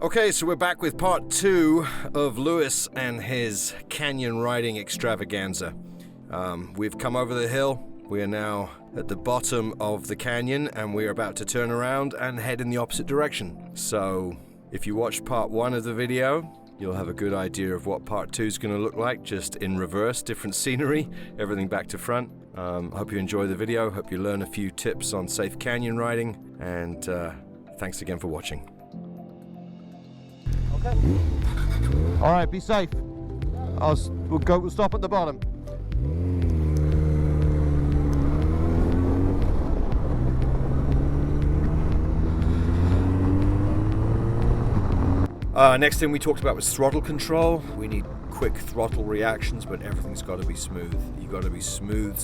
Okay, so we're back with part 2 of Lewis and his canyon riding extravaganza. We've come over the hill. We are now at the bottom of the canyon and we're about to turn around and head in the opposite direction. So if you watched part 1 of the video, you'll have a good idea of what part 2 is going to look like, just in reverse, different scenery, everything back to front. Hope you enjoy the video, hope you learn a few tips on safe canyon riding, and thanks again for watching. Okay. All right, be safe. We'll stop at the bottom. Next thing we talked about was throttle control. We need quick throttle reactions, but everything's got to be smooth. You got to be smooth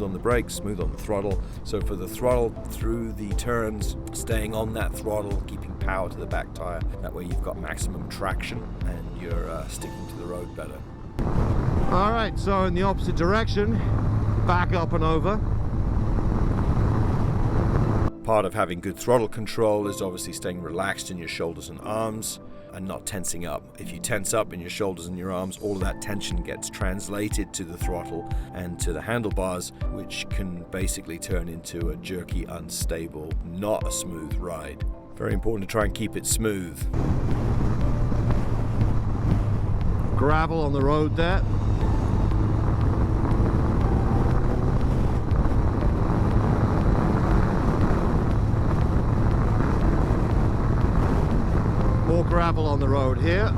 on the brakes, smooth on the throttle. So for the throttle through the turns, staying on that throttle, keeping power to the back tire. That way you've got maximum traction and you're sticking to the road better. All right, so in the opposite direction, back up and over. Part of having good throttle control is obviously staying relaxed in your shoulders and arms and not tensing up. If you tense up in your shoulders and your arms, all of that tension gets translated to the throttle and to the handlebars, which can basically turn into a jerky, unstable, not a smooth ride. Very important to try and keep it smooth. Gravel on the road there. More gravel on the road here.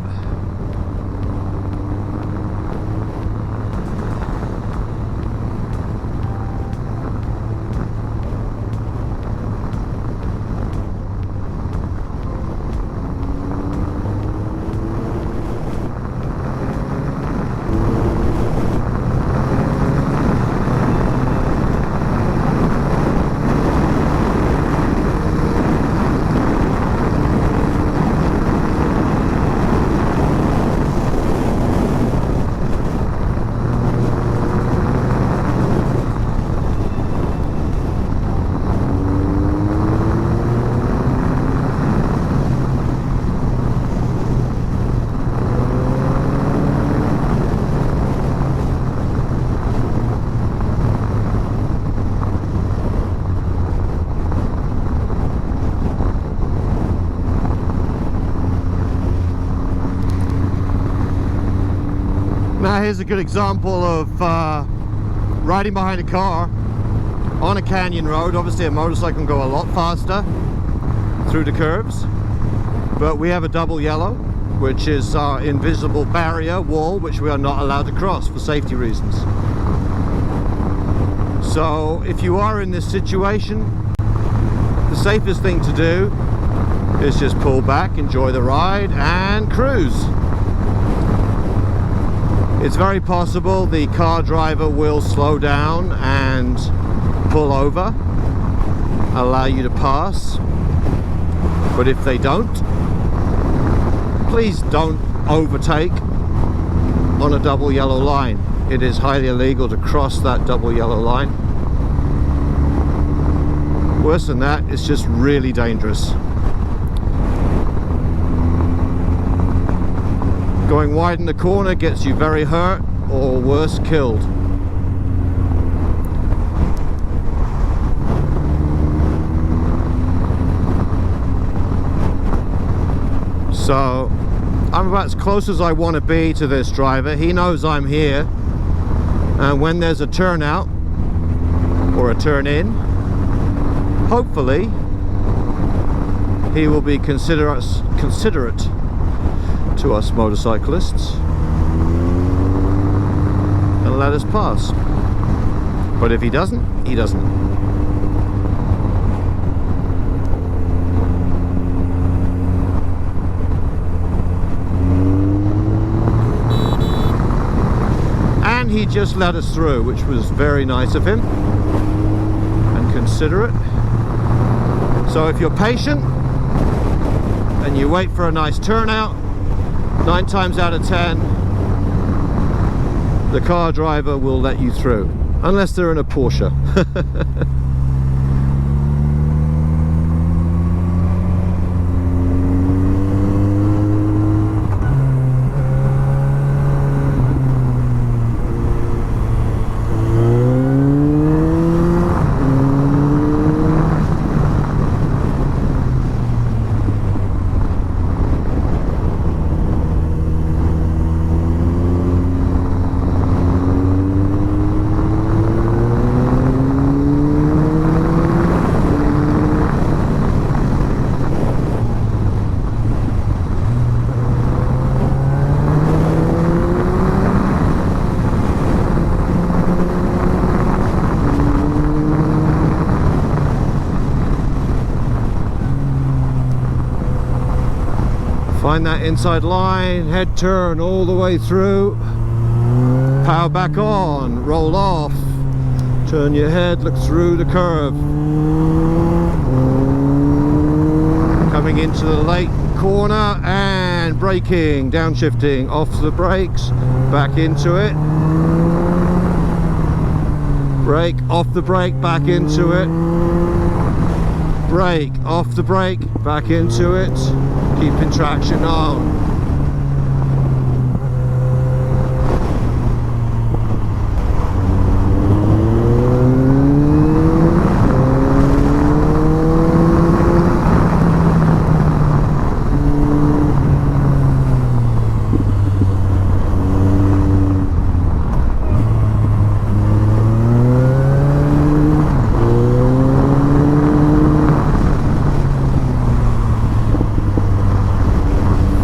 Now here's a good example of riding behind a car on a canyon road. Obviously a motorcycle can go a lot faster through the curves, but we have a double yellow, which is our invisible barrier wall, which we are not allowed to cross for safety reasons. So if you are in this situation, the safest thing to do is just pull back, enjoy the ride and cruise. It's very possible the car driver will slow down and pull over, allow you to pass, but if they don't, please don't overtake on a double yellow line. It is highly illegal to cross that double yellow line. Worse than that, it's just really dangerous. Going wide in the corner gets you very hurt, or worse, killed. So I'm about as close as I want to be to this driver. He knows I'm here, and when there's a turnout or a turn in, hopefully he will be considerate to us motorcyclists and let us pass. But if he doesn't, he doesn't. And he just let us through, which was very nice of him and considerate. So if you're patient and you wait for a nice turnout, 9 times out of 10 the car driver will let you through, unless they're in a Porsche. Find that inside line, head turn all the way through. Power back on, roll off. Turn your head, look through the curve. Coming into the late corner and braking, downshifting, off the brakes, back into it. Brake, off the brake, back into it. Brake, off the brake, back into it. Keeping traction on.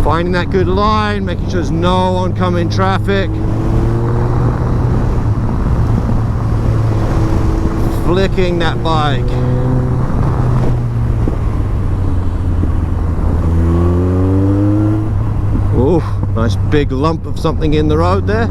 Finding that good line, making sure there's no oncoming traffic. Flicking that bike. Oh, nice big lump of something in the road there.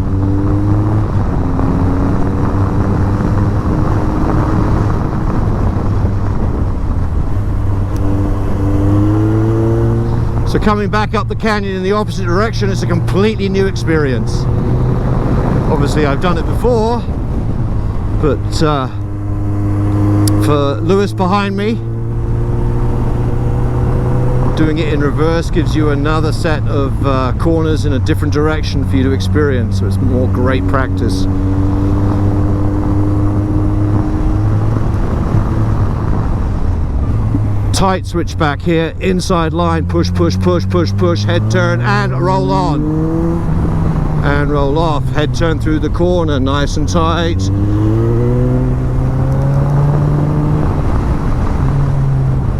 So coming back up the canyon in the opposite direction is a completely new experience. Obviously I've done it before, but for Lewis behind me, doing it in reverse gives you another set of corners in a different direction for you to experience, so it's more great practice. Tight switch back here, inside line, push, push, push, push, push, head turn and roll on. And roll off, head turn through the corner, nice and tight.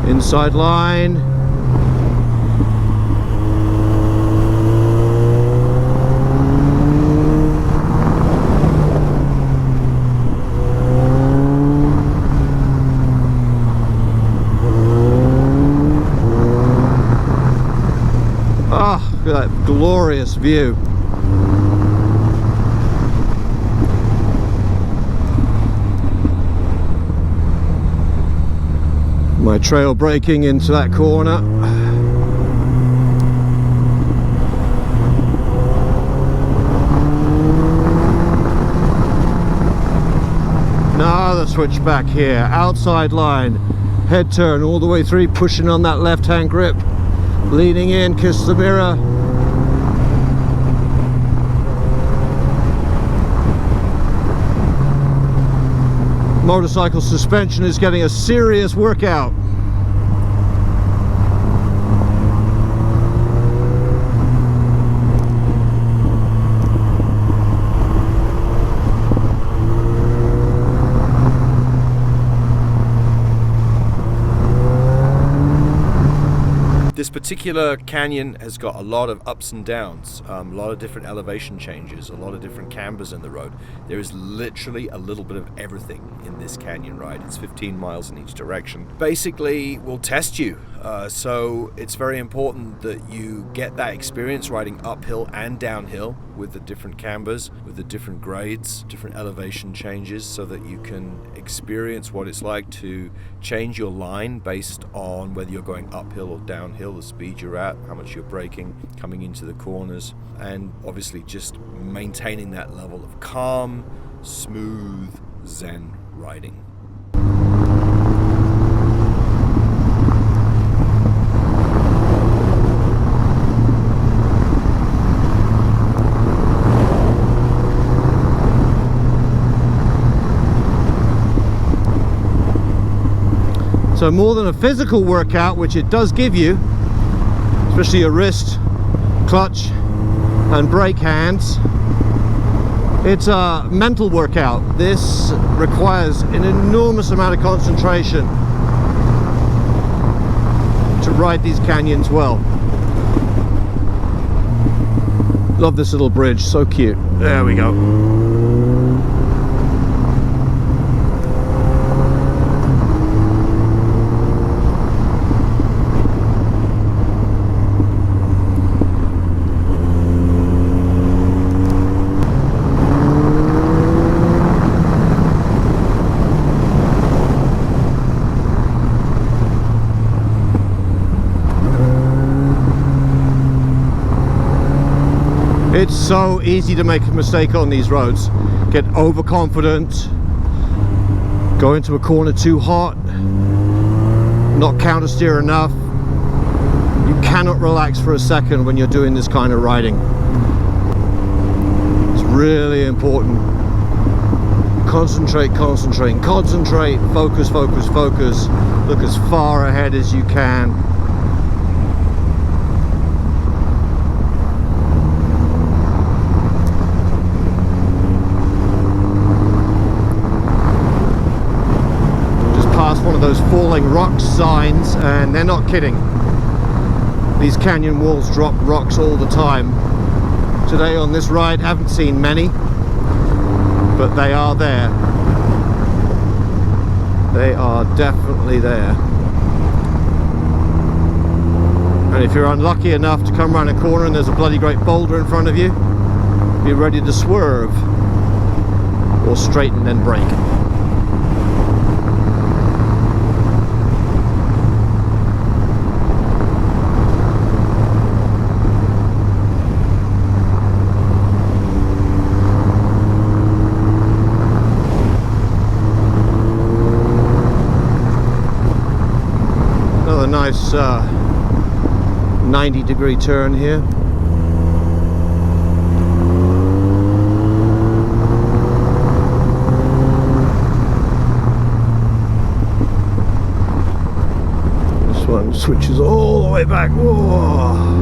Inside line. Look at that glorious view. My trail braking into that corner. Another switch back here, outside line, head turn all the way through, pushing on that left hand grip. Leaning in, kiss the mirror. Motorcycle suspension is getting a serious workout. This particular canyon has got a lot of ups and downs, a lot of different elevation changes, a lot of different cambers in the road. There is literally a little bit of everything in this canyon ride. It's 15 miles in each direction. Basically, we'll test you. So it's very important that you get that experience riding uphill and downhill with the different cambers, with the different grades, different elevation changes, so that you can experience what it's like to change your line based on whether you're going uphill or downhill, the speed you're at, how much you're braking, coming into the corners, and obviously just maintaining that level of calm, smooth, zen riding. So more than a physical workout, which it does give you, especially your wrist, clutch and brake hands, it's a mental workout. This requires an enormous amount of concentration to ride these canyons well. Love this little bridge, so cute. There we go. It's so easy to make a mistake on these roads. Get overconfident, go into a corner too hot, not counter steer enough. You cannot relax for a second when you're doing this kind of riding. It's really important. Concentrate, concentrate, concentrate, focus, focus, focus. Look as far ahead as you can. One of those falling rock signs, and they're not kidding. These canyon walls drop rocks all the time. Today on this ride, haven't seen many, but they are there. They are definitely there. And if you're unlucky enough to come around a corner and there's a bloody great boulder in front of you, be ready to swerve or straighten and brake. Nice 90-degree turn here. This one switches all the way back. Whoa.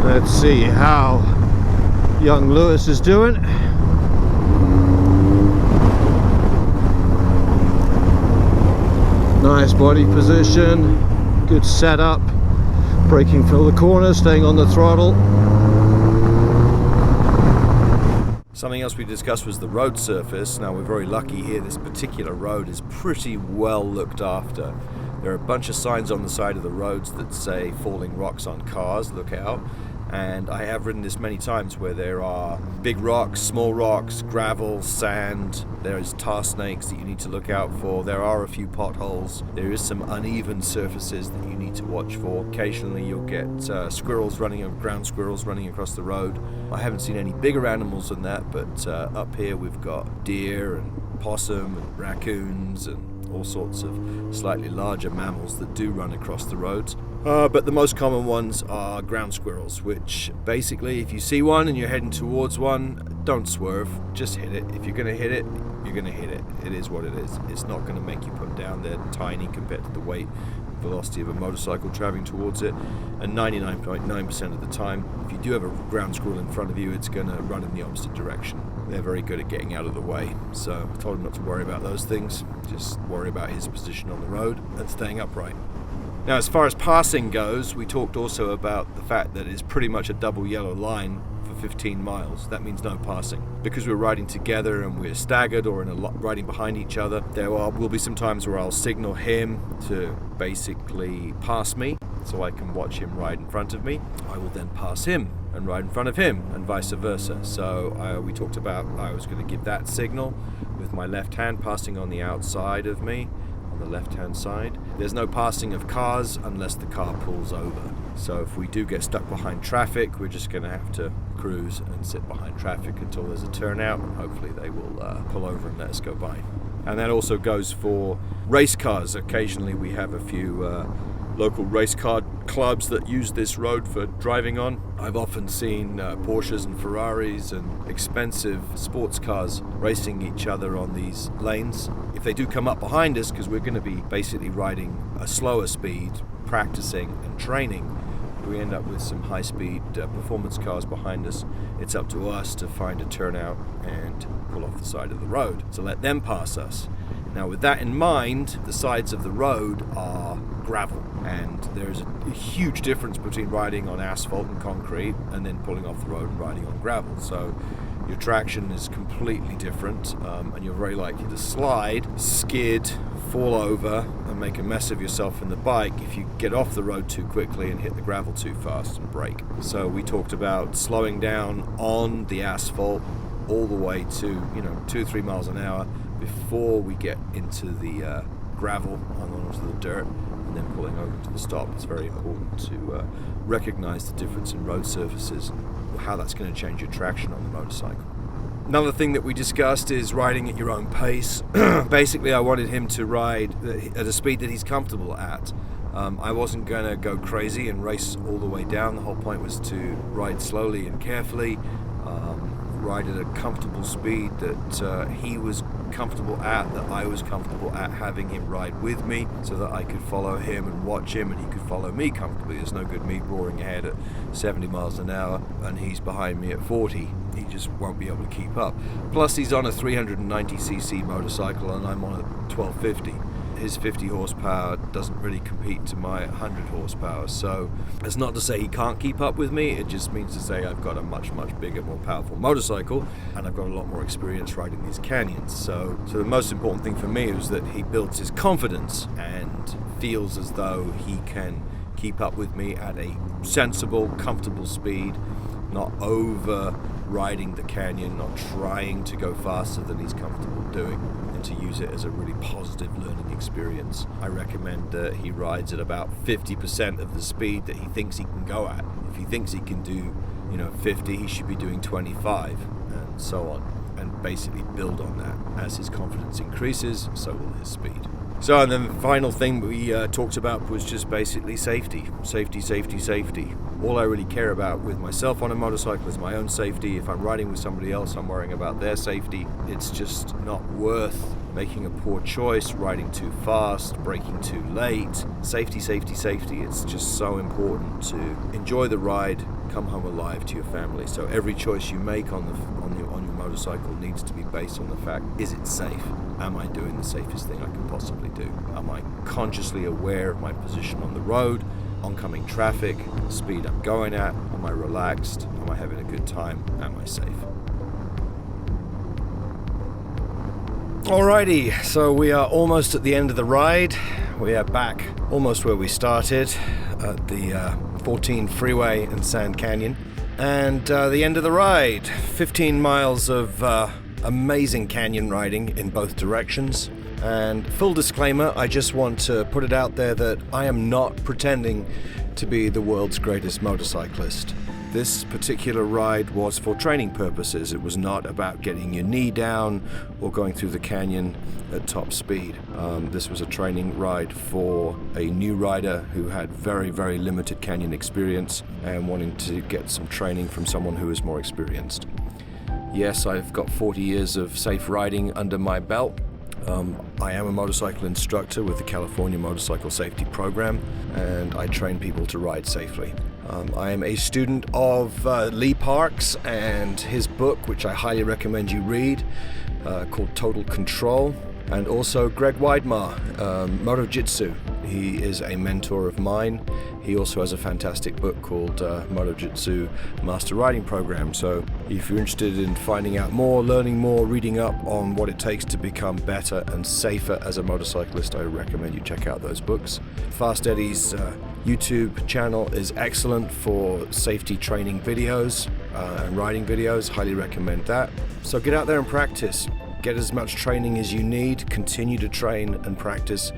Let's see how young Lewis is doing. Nice body position, good setup, braking through the corners, staying on the throttle. Something else we discussed was the road surface. Now we're very lucky here, this particular road is pretty well looked after. There are a bunch of signs on the side of the roads that say falling rocks on cars, look out. And I have ridden this many times where there are big rocks, small rocks, gravel, sand. There's tar snakes that you need to look out for. There are a few potholes. There is some uneven surfaces that you need to watch for. Occasionally you'll get ground squirrels running across the road. I haven't seen any bigger animals than that, but up here we've got deer and possum and raccoons and all sorts of slightly larger mammals that do run across the roads. But the most common ones are ground squirrels, which basically if you see one and you're heading towards one, don't swerve, just hit it. If you're going to hit it, you're going to hit it. It is what it is. It's not going to make you put down. They're tiny compared to the weight and velocity of a motorcycle traveling towards it. And 99.9% of the time, if you do have a ground squirrel in front of you, it's going to run in the opposite direction. They're very good at getting out of the way. So I told him not to worry about those things. Just worry about his position on the road and staying upright. Now, as far as passing goes, we talked also about the fact that it's pretty much a double yellow line for 15 miles. That means no passing. Because we're riding together and we're staggered or riding behind each other, there will be some times where I'll signal him to basically pass me so I can watch him ride in front of me. I will then pass him and ride in front of him and vice versa. So we talked about I was going to give that signal with my left hand passing on the outside of me. The left-hand side. There's no passing of cars unless the car pulls over. So if we do get stuck behind traffic, we're just going to have to cruise and sit behind traffic until there's a turnout, and hopefully they will pull over and let us go by. And that also goes for race cars. Occasionally we have a few local race car clubs that use this road for driving on. I've often seen Porsches and Ferraris and expensive sports cars racing each other on these lanes. If they do come up behind us, because we're going to be basically riding a slower speed, practicing and training, we end up with some high-speed performance cars behind us. It's up to us to find a turnout and pull off the side of the road to let them pass us. Now, with that in mind, the sides of the road are gravel, and there's a huge difference between riding on asphalt and concrete and then pulling off the road and riding on gravel. So your traction is completely different, and you're very likely to slide, skid, fall over and make a mess of yourself in the bike if you get off the road too quickly and hit the gravel too fast and brake. So we talked about slowing down on the asphalt all the way to 2-3 miles an hour before we get into the gravel and onto the dirt, and then pulling over to the stop. It's very important to recognize the difference in road surfaces and how that's going to change your traction on the motorcycle. Another thing that we discussed is riding at your own pace. Basically, I wanted him to ride at a speed that he's comfortable at. I wasn't going to go crazy and race all the way down. The whole point was to ride slowly and carefully, ride at a comfortable speed that he was comfortable at, that I was comfortable at having him ride with me, so that I could follow him and watch him and he could follow me comfortably. There's no good me roaring ahead at 70 miles an hour and he's behind me at 40. He just won't be able to keep up. Plus he's on a 390cc motorcycle and I'm on a 1250. His 50 horsepower doesn't really compete to my 100 horsepower. So it's not to say he can't keep up with me, it just means to say I've got a much, much bigger, more powerful motorcycle and I've got a lot more experience riding these canyons. So the most important thing for me is that he builds his confidence and feels as though he can keep up with me at a sensible, comfortable speed, not over riding the canyon, not trying to go faster than he's comfortable doing, and to use it as a really positive learning experience. I recommend that he rides at about 50% of the speed that he thinks he can go at. If he thinks he can do 50, he should be doing 25, and so on, and basically build on that. As his confidence increases, so will his speed. So, and then the final thing we talked about was just basically safety. Safety. All I really care about with myself on a motorcycle is my own safety. If I'm riding with somebody else, I'm worrying about their safety. It's just not worth making a poor choice, riding too fast, braking too late. Safety. It's just so important to enjoy the ride, come home alive to your family. So every choice you make on your motorcycle needs to be based on the fact, is it safe? Am I doing the safest thing I can possibly do? Am I consciously aware of my position on the road, oncoming traffic, the speed I'm going at? Am I relaxed? Am I having a good time? Am I safe? Alrighty, so we are almost at the end of the ride. We are back almost where we started at the 14 freeway in Sand Canyon. And the end of the ride, 15 miles of amazing canyon riding in both directions. And full disclaimer, I just want to put it out there that I am not pretending to be the world's greatest motorcyclist. This particular ride was for training purposes. It was not about getting your knee down or going through the canyon at top speed. This was a training ride for a new rider who had very, very limited canyon experience and wanting to get some training from someone who is more experienced. Yes, I've got 40 years of safe riding under my belt. I am a motorcycle instructor with the California Motorcycle Safety Program, and I train people to ride safely. I am a student of Lee Parks and his book, which I highly recommend you read, called Total Control, and also Greg Weidmar, Moto Jitsu. He is a mentor of mine. He also has a fantastic book called Moto Jitsu Master Riding Program. So if you're interested in finding out more, learning more, reading up on what it takes to become better and safer as a motorcyclist, I recommend you check out those books. Fast Eddie's YouTube channel is excellent for safety training videos and riding videos. Highly recommend that. So get out there and practice. Get as much training as you need. Continue to train and practice.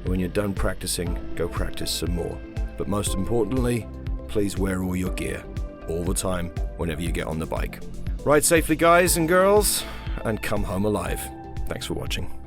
When you're done practicing, go practice some more. But most importantly, please wear all your gear, all the time, whenever you get on the bike. Ride safely, guys and girls, and come home alive. Thanks for watching.